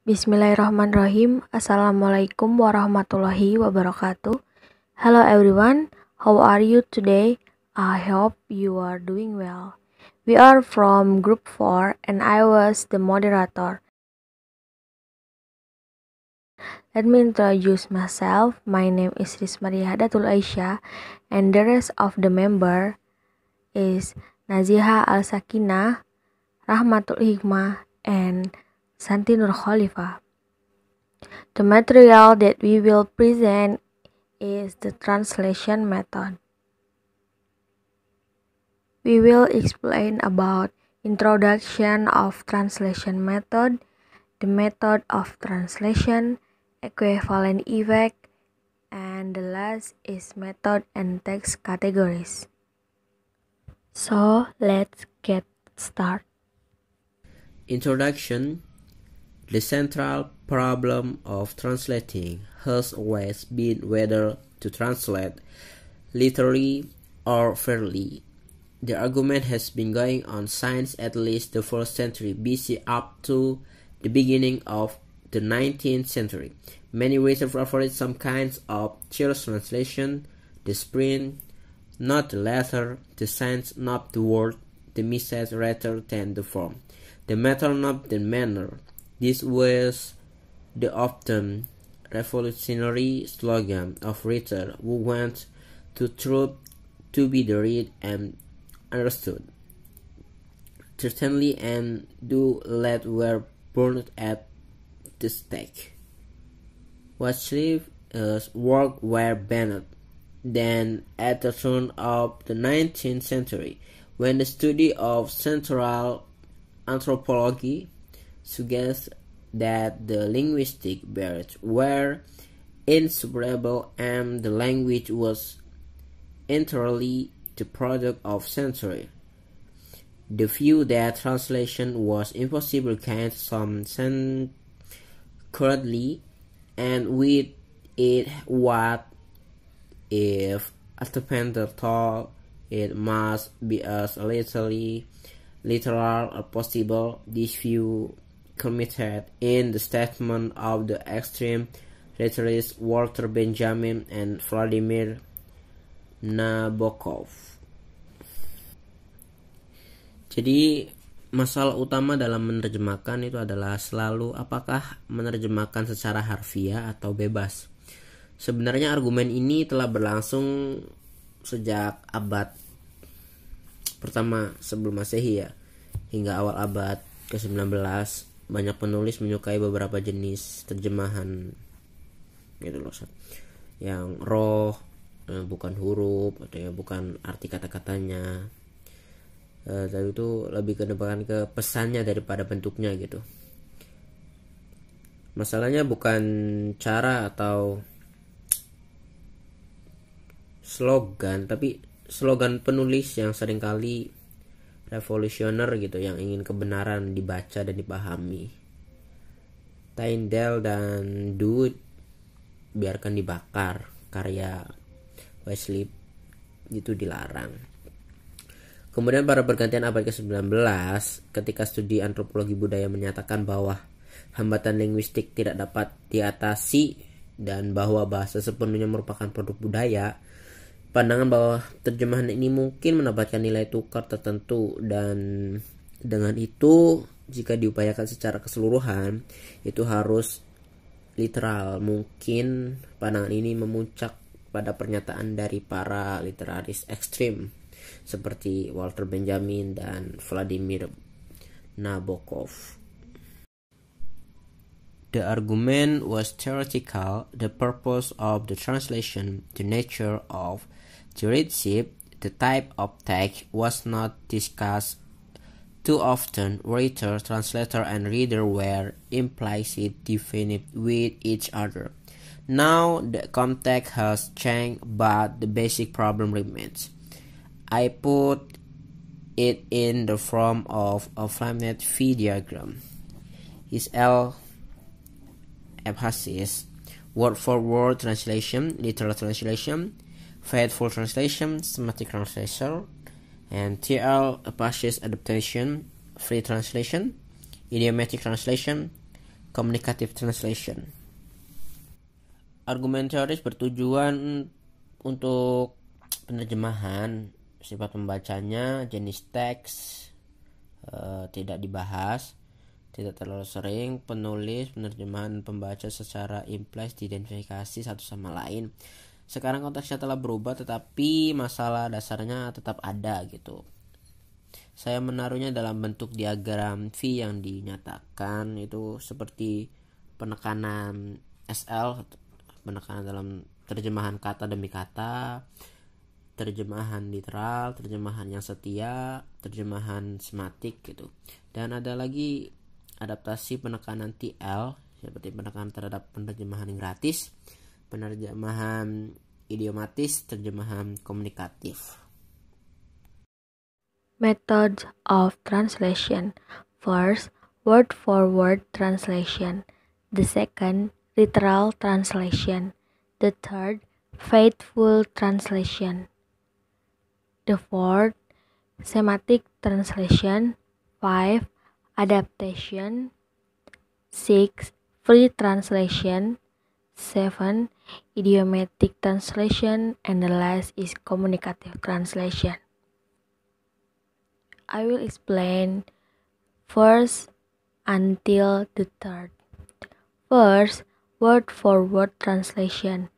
Bismillahirrahmanirrahim. Assalamualaikum warahmatullahi wabarakatuh. Hello everyone, how are you today? I hope you are doing well. We are from group 4 and I was the moderator. Let me introduce myself. My name is Rizmaria Hadatul Aisyah and the rest of the member is Naziha Al-Sakinah, Rahmatul Hikmah, and Santi Nur Khalifah. The material that we will present is the translation method. We will explain about introduction of translation method, the method of translation, equivalent effect, and the last is method and text categories. So let's get started. Introduction. The central problem of translating has always been whether to translate literally or fairly. The argument has been going on since at least the 1st century BC up to the beginning of the 19th century. Many reasons favorite some kinds of cheerless translation, the sprint, not the letter, the sense, not the word, the message rather than the form, the matter, not the manner. This was the often revolutionary slogan of writers who want the truth to be read and understood. Certainly, and do let were burned at the stake. Wyclif's work were banned. Then, at the turn of the 19th century, when the study of central anthropology suggests that the linguistic barriers were insuperable and the language was entirely the product of sensory. The view that translation was impossible came some sense currently, and with it what if Arthur thought it must be as literal as possible. This view committed in the statement of the extreme literarists Walter Benjamin and Vladimir Nabokov. Jadi masalah utama dalam menerjemahkan itu adalah selalu apakah menerjemahkan secara harfiah atau bebas. Sebenarnya argumen ini telah berlangsung sejak abad pertama sebelum Masehi ya, hingga awal abad ke-19. Banyak penulis menyukai beberapa jenis terjemahan gitu loh, yang roh, bukan huruf atau ya bukan arti kata-katanya. Tapi itu lebih kedepankan ke pesannya daripada bentuknya gitu. Masalahnya bukan cara atau slogan, tapi slogan penulis yang seringkali revolusioner gitu, yang ingin kebenaran dibaca dan dipahami. Tyndale dan Dewey biarkan dibakar, karya Wycliff itu dilarang. Kemudian pada pergantian abad ke-19, ketika studi antropologi budaya menyatakan bahwa hambatan linguistik tidak dapat diatasi dan bahwa bahasa sepenuhnya merupakan produk budaya, pandangan bahwa terjemahan ini mungkin mendapatkan nilai tukar tertentu, dan dengan itu jika diupayakan secara keseluruhan itu harus literal. Mungkin pandangan ini memuncak pada pernyataan dari para literaris ekstrim seperti Walter Benjamin dan Vladimir Nabokov. The argument was theoretical, the purpose of the translation, the nature of the readership, the type of text was not discussed too often. Writer, translator, and reader were implicit defined with each other. Now the context has changed, but the basic problem remains. I put it in the form of a Flamet V diagram. Is L. emphasis, word for word translation, literal translation, faithful translation, semantic translation, and TL emphasis adaptation, free translation, idiomatic translation, communicative translation. Argumen teoris bertujuan untuk penerjemahan, sifat pembacanya, jenis teks tidak dibahas, tidak terlalu sering, penulis, penerjemahan, pembaca secara implies diidentifikasi satu sama lain. Sekarang konteksnya telah berubah, tetapi masalah dasarnya tetap ada gitu. Saya menaruhnya dalam bentuk diagram V yang dinyatakan itu seperti penekanan SL, penekanan dalam terjemahan kata demi kata, terjemahan literal, terjemahan yang setia, terjemahan sematik gitu. Dan ada lagi adaptasi penekanan TL seperti penekanan terhadap penerjemahan yang gratis, penerjemahan idiomatis, terjemahan komunikatif. Methods of translation. First, word for word translation. The second, literal translation. The third, faithful translation. The fourth, semantic translation. 5, adaptation. 6, free translation. 7, idiomatic translation. And the last is communicative translation. I will explain first until the third. First, word for word translation.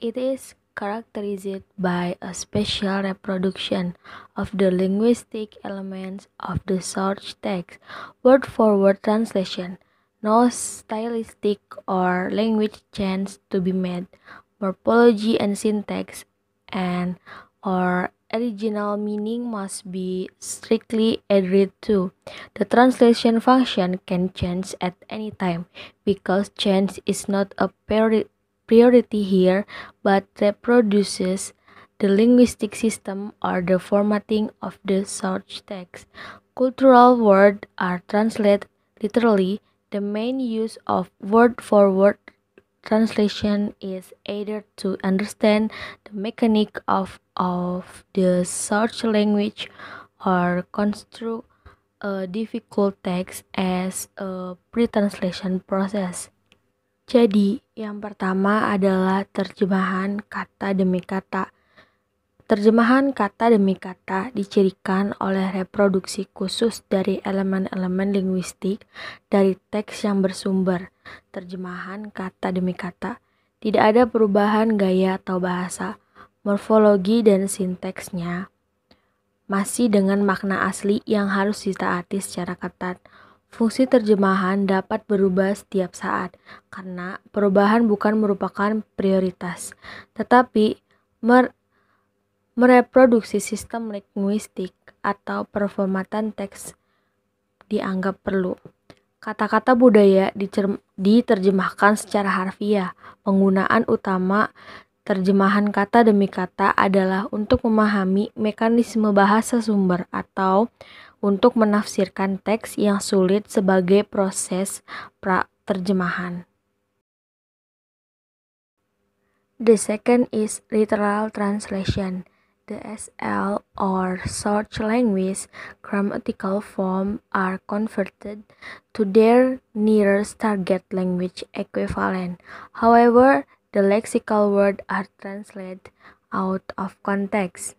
It is characterized by a special reproduction of the linguistic elements of the source text. Word for word translation. No stylistic or language change to be made. Morphology and syntax and or original meaning must be strictly adhered to. The translation function can change at any time because change is not a priority here, but reproduces the linguistic system or the formatting of the source text. Cultural words are translated literally. The main use of word-for-word translation is either to understand the mechanic of the search language or construct a difficult text as a pre-translation process. Jadi, yang pertama adalah terjemahan kata demi kata. Terjemahan kata demi kata dicirikan oleh reproduksi khusus dari elemen-elemen linguistik dari teks yang bersumber. Terjemahan kata demi kata, tidak ada perubahan gaya atau bahasa, morfologi dan sintaksnya masih dengan makna asli yang harus ditaati secara ketat. Fungsi terjemahan dapat berubah setiap saat karena perubahan bukan merupakan prioritas, tetapi mereproduksi sistem linguistik atau performatan teks dianggap perlu. Kata-kata budaya diterjemahkan secara harfiah. Penggunaan utama terjemahan kata demi kata adalah untuk memahami mekanisme bahasa sumber atau untuk menafsirkan teks yang sulit sebagai proses pra-terjemahan. The second is literal translation. The SL or source language grammatical form are converted to their nearest target language equivalent. However, the lexical words are translated out of context.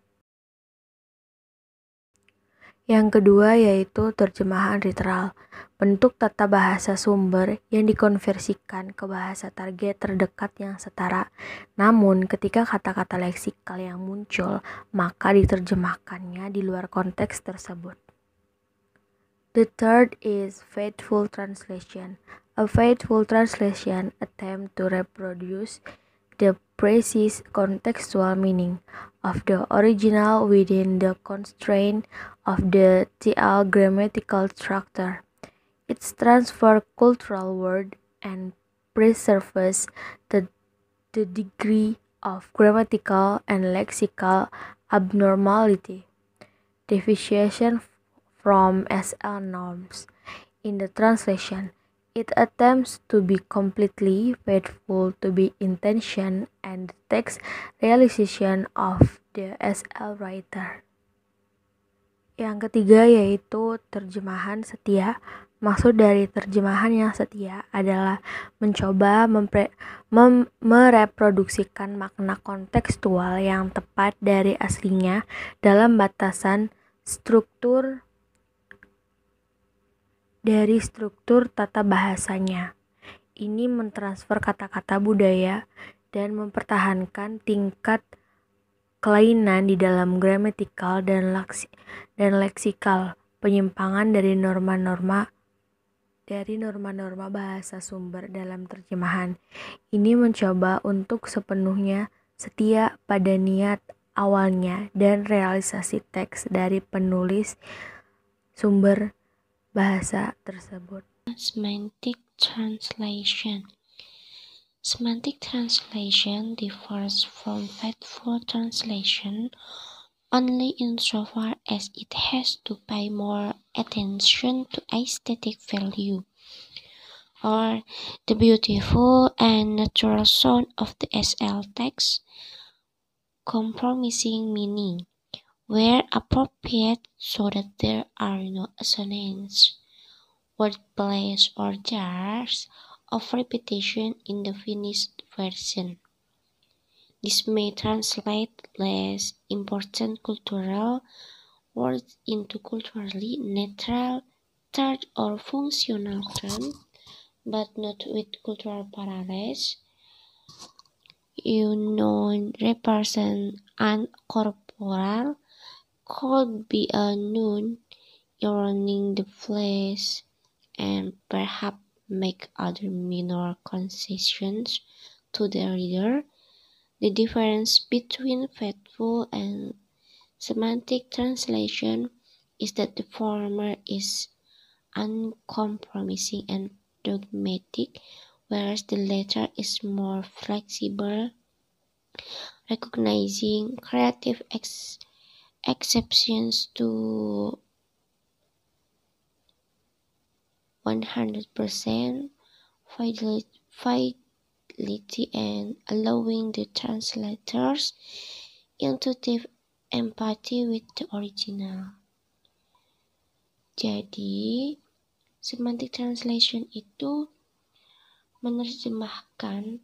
Yang kedua yaitu terjemahan literal, bentuk tata bahasa sumber yang dikonversikan ke bahasa target terdekat yang setara. Namun, ketika kata-kata leksikal yang muncul, maka diterjemahkannya di luar konteks tersebut. The third is faithful translation. A faithful translation attempt to reproduce the precise contextual meaning of the original within the constraint of the TL grammatical structure. It transfers cultural word and preserves the degree of grammatical and lexical abnormality. Deviation from SL norms. In the translation, it attempts to be completely faithful to the intention and the text realization of the SL writer. Yang ketiga yaitu terjemahan setia. Maksud dari terjemahan yang setia adalah mencoba mereproduksikan makna kontekstual yang tepat dari aslinya dalam batasan struktur tata bahasanya. Ini mentransfer kata-kata budaya dan mempertahankan tingkat kelainan di dalam gramatikal dan leksikal, penyimpangan dari norma-norma bahasa sumber dalam terjemahan. Ini mencoba untuk sepenuhnya setia pada niat awalnya dan realisasi teks dari penulis sumber bahasa tersebut. Semantic translation. Semantic translation differs from faithful translation only insofar as it has to pay more attention to aesthetic value, or the beautiful and natural sound of the SL text, compromising meaning, where appropriate, so that there are no assonance, wordplays, or jars of repetition in the finished version. This may translate less important cultural words into culturally neutral third or functional terms, but not with cultural parallels. Non-represent and corporal could be a noun earning the place and perhaps make other minor concessions to the reader. The difference between faithful and semantic translation is that the former is uncompromising and dogmatic, whereas the latter is more flexible, recognizing creative exceptions to 100% fidelity and allowing the translators intuitive empathy with the original. Jadi, semantic translation itu menerjemahkan,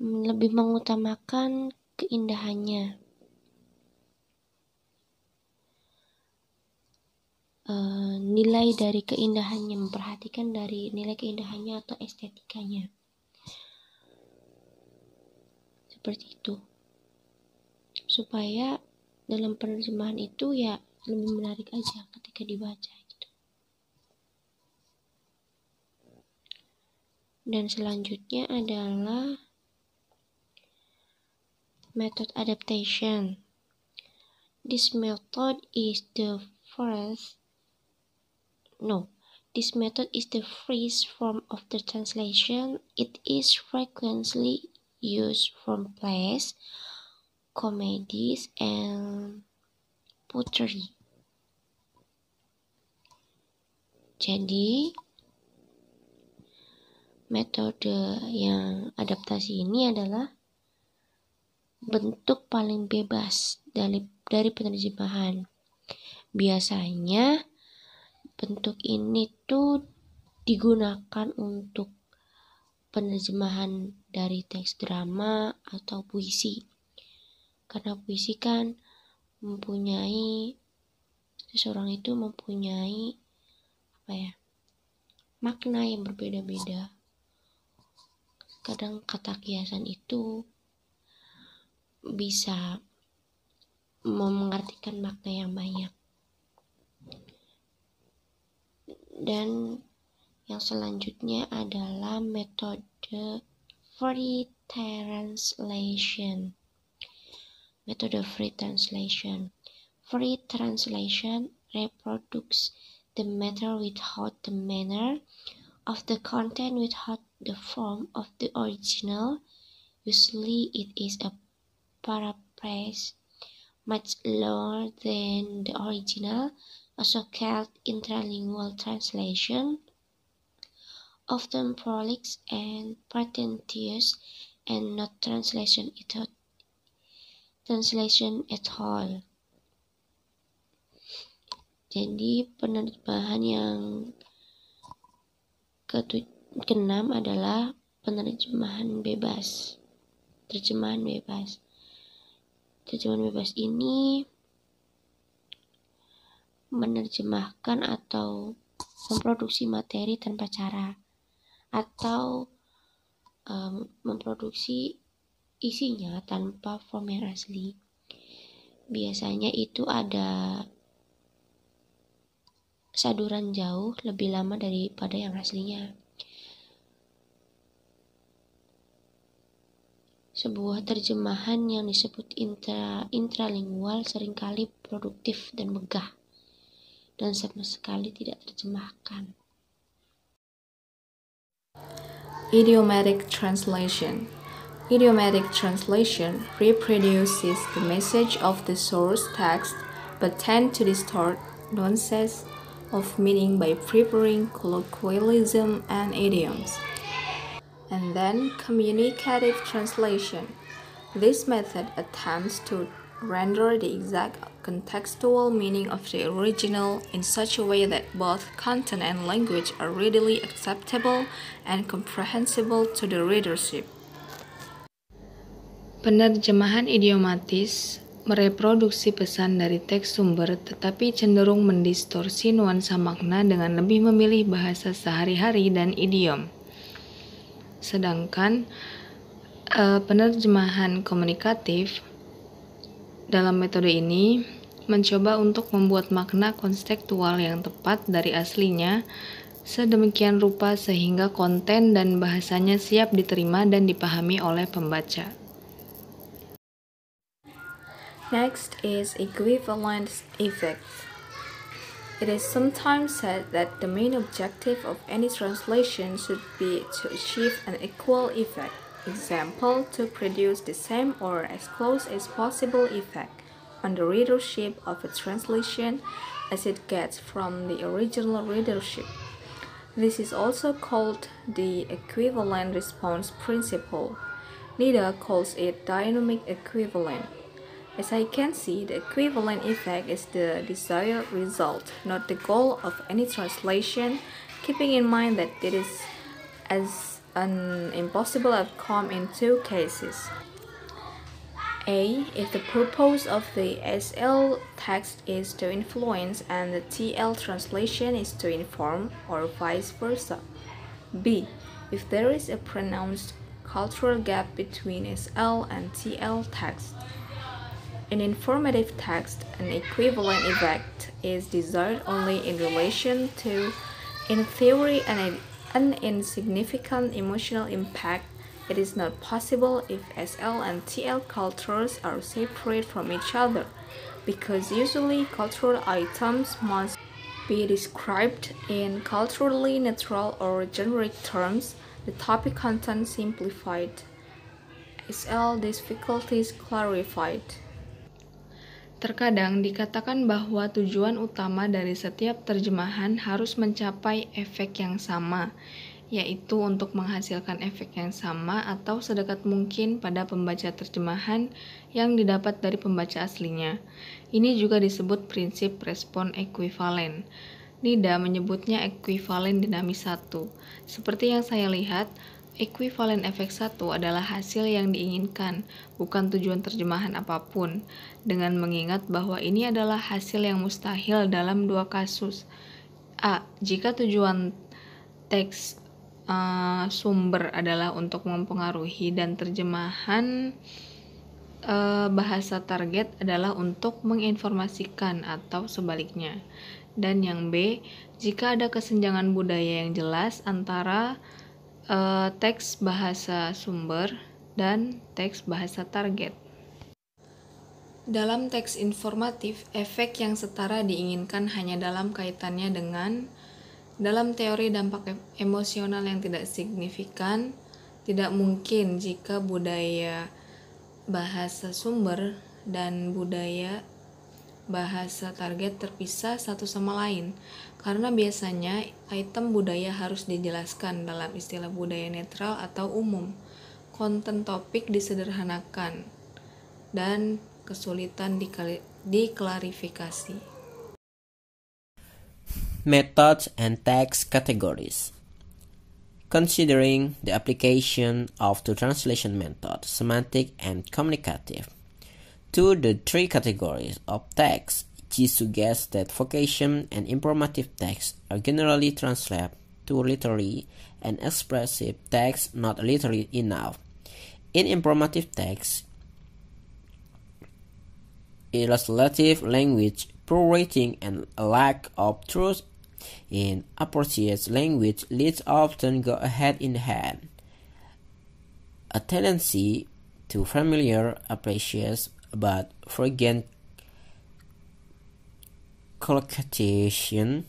lebih mengutamakan keindahannya, nilai dari keindahannya, memperhatikan dari nilai keindahannya atau estetikanya. Seperti itu. Supaya dalam penerjemahan itu ya lebih menarik aja ketika dibaca gitu. Dan selanjutnya adalah method adaptation. This method is the freest form of the translation. It is frequently used from plays, comedies, and poetry. Jadi, metode yang adaptasi ini adalah bentuk paling bebas dari penerjemahan. Biasanya bentuk ini tuh digunakan untuk penerjemahan dari teks drama atau puisi. Karena puisi kan seseorang itu mempunyai makna yang berbeda-beda. Kadang kata kiasan itu bisa mengartikan makna yang banyak. Dan yang selanjutnya adalah metode free translation. Metode free translation. Free translation reproduces the matter without the manner of the content, without the form of the original. Usually it is a paraphrase much longer than the original, a so-called interlingual translation, often prolix and pretentious, and not translation at all. Jadi penerjemahan yang Keenam adalah penerjemahan bebas. Terjemahan bebas. Terjemahan bebas ini menerjemahkan atau memproduksi materi tanpa cara, atau memproduksi isinya tanpa form yang asli. Biasanya itu ada saduran jauh lebih lama daripada yang aslinya. Sebuah terjemahan yang disebut intralingual seringkali produktif dan megah, dan sama sekali tidak terjemahkan. Idiomatic translation. Idiomatic translation reproduces the message of the source text but tend to distort nuances of meaning by preferring colloquialism and idioms. And then communicative translation. This method attempts to render the exact contextual meaning of the original in such a way that both content and language are readily acceptable and comprehensible to the readership. Penerjemahan idiomatis mereproduksi pesan dari teks sumber tetapi cenderung mendistorsi nuansa makna dengan lebih memilih bahasa sehari-hari dan idiom. Sedangkan penerjemahan komunikatif dalam metode ini mencoba untuk membuat makna konstekstual yang tepat dari aslinya sedemikian rupa sehingga konten dan bahasanya siap diterima dan dipahami oleh pembaca. Next is equivalence effect. It is sometimes said that the main objective of any translation should be to achieve an equal effect. Example, to produce the same or as close as possible effect on the readership of a translation as it gets from the original readership. This is also called the equivalent response principle. Nida calls it dynamic equivalent. As I can see, the equivalent effect is the desired result, not the goal of any translation, keeping in mind that it is as an impossible outcome in two cases. A. If the purpose of the SL text is to influence and the TL translation is to inform, or vice versa. B. If there is a pronounced cultural gap between SL and TL text. In informative text, an equivalent effect is desired only in relation to, in theory, an insignificant emotional impact. It is not possible if SL and TL cultures are separate from each other, because usually cultural items must be described in culturally neutral or generic terms, the topic content simplified, SL difficulties clarified. Terkadang dikatakan bahwa tujuan utama dari setiap terjemahan harus mencapai efek yang sama, yaitu untuk menghasilkan efek yang sama atau sedekat mungkin pada pembaca terjemahan yang didapat dari pembaca aslinya. Ini juga disebut prinsip respon ekuivalen. Nida menyebutnya ekuivalen dinamis 1. Seperti yang saya lihat, ekuivalen efek 1 adalah hasil yang diinginkan, bukan tujuan terjemahan apapun, dengan mengingat bahwa ini adalah hasil yang mustahil dalam dua kasus. A. Jika tujuan teks sumber adalah untuk mempengaruhi dan terjemahan bahasa target adalah untuk menginformasikan atau sebaliknya. Dan yang B, jika ada kesenjangan budaya yang jelas antara teks bahasa sumber dan teks bahasa target. Dalam teks informatif, efek yang setara diinginkan hanya dalam kaitannya dengan dalam teori dampak emosional yang tidak signifikan. Tidak mungkin jika budaya bahasa sumber dan budaya bahasa target terpisah satu sama lain, karena biasanya item budaya harus dijelaskan dalam istilah budaya netral atau umum. Konten topik disederhanakan dan kesulitan diklarifikasi. Methods and text categories. considering the application of the translation method, semantic and communicative, to the three categories of text. G suggests that vocation and informative text are generally translated to literary and expressive text not literary enough. In informative text, illustrative language, poor writing, and a lack of truth in appropriate language leads often go hand in hand. A tendency to familiar appreciation but forget collocation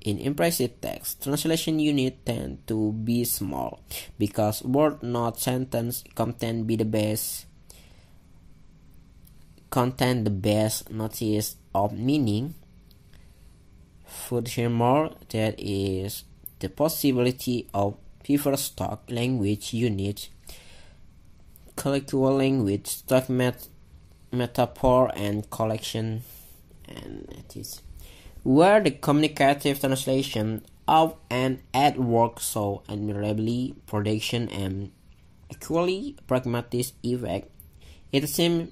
in impressive text. Translation units tend to be small because word not sentence content the best notice of meaning. Furthermore, there is the possibility of fewer stock language units, colloquial language, stock metaphor, and collection, and it is where the communicative translation of an ad works so admirably production and equally pragmatic effect. It seems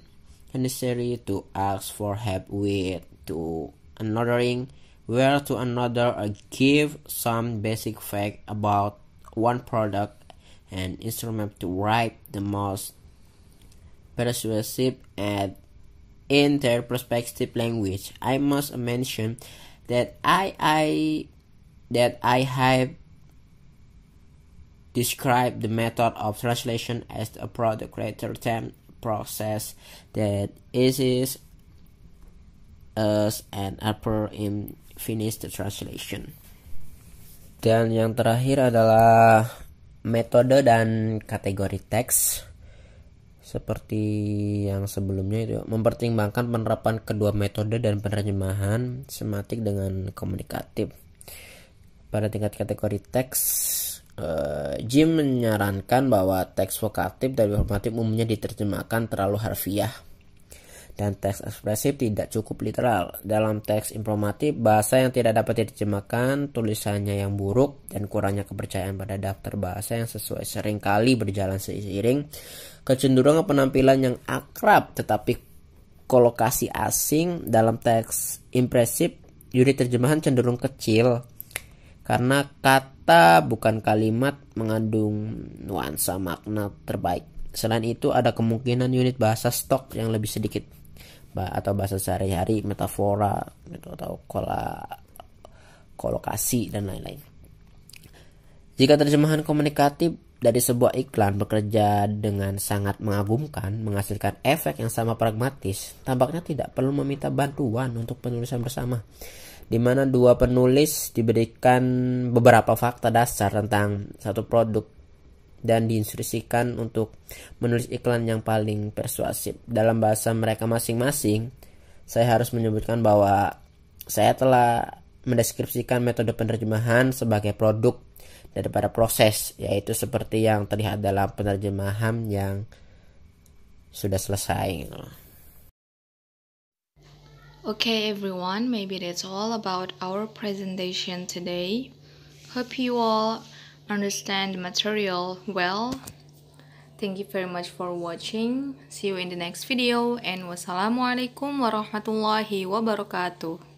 necessary to ask for help with to anothering where to another or give some basic fact about one product and instrument to write the most persuasive and in their perspective language. I must mention that I have described the method of translation as a product creator time process that is as an upper in finish the translation. Dan yang terakhir adalah metode dan kategori teks. Seperti yang sebelumnya itu mempertimbangkan penerapan kedua metode dan penerjemahan semantik dengan komunikatif. Pada tingkat kategori teks, Jim menyarankan bahwa teks vokatif dan informatif umumnya diterjemahkan terlalu harfiah dan teks ekspresif tidak cukup literal. Dalam teks informatif, bahasa yang tidak dapat diterjemahkan, tulisannya yang buruk, dan kurangnya kepercayaan pada daftar bahasa yang sesuai seringkali berjalan seiring kecenderungan penampilan yang akrab tetapi kolokasi asing. Dalam teks impresif, unit terjemahan cenderung kecil karena kata bukan kalimat mengandung nuansa makna terbaik. Selain itu, ada kemungkinan unit bahasa stok yang lebih sedikit atau bahasa sehari-hari, metafora gitu, atau kolokasi dan lain-lain. Jika terjemahan komunikatif dari sebuah iklan bekerja dengan sangat mengagumkan, menghasilkan efek yang sama pragmatis, tampaknya tidak perlu meminta bantuan untuk penulisan bersama, di mana dua penulis diberikan beberapa fakta dasar tentang satu produk dan diinstruksikan untuk menulis iklan yang paling persuasif dalam bahasa mereka masing-masing. Saya harus menyebutkan bahwa saya telah mendeskripsikan metode penerjemahan sebagai produk daripada proses, yaitu seperti yang terlihat dalam penerjemahan yang sudah selesai. Okay everyone, maybe that's all about our presentation today. Hope you all understand the material well. Thank you very much for watching. See you in the next video, and wassalamualaikum warahmatullahi wabarakatuh.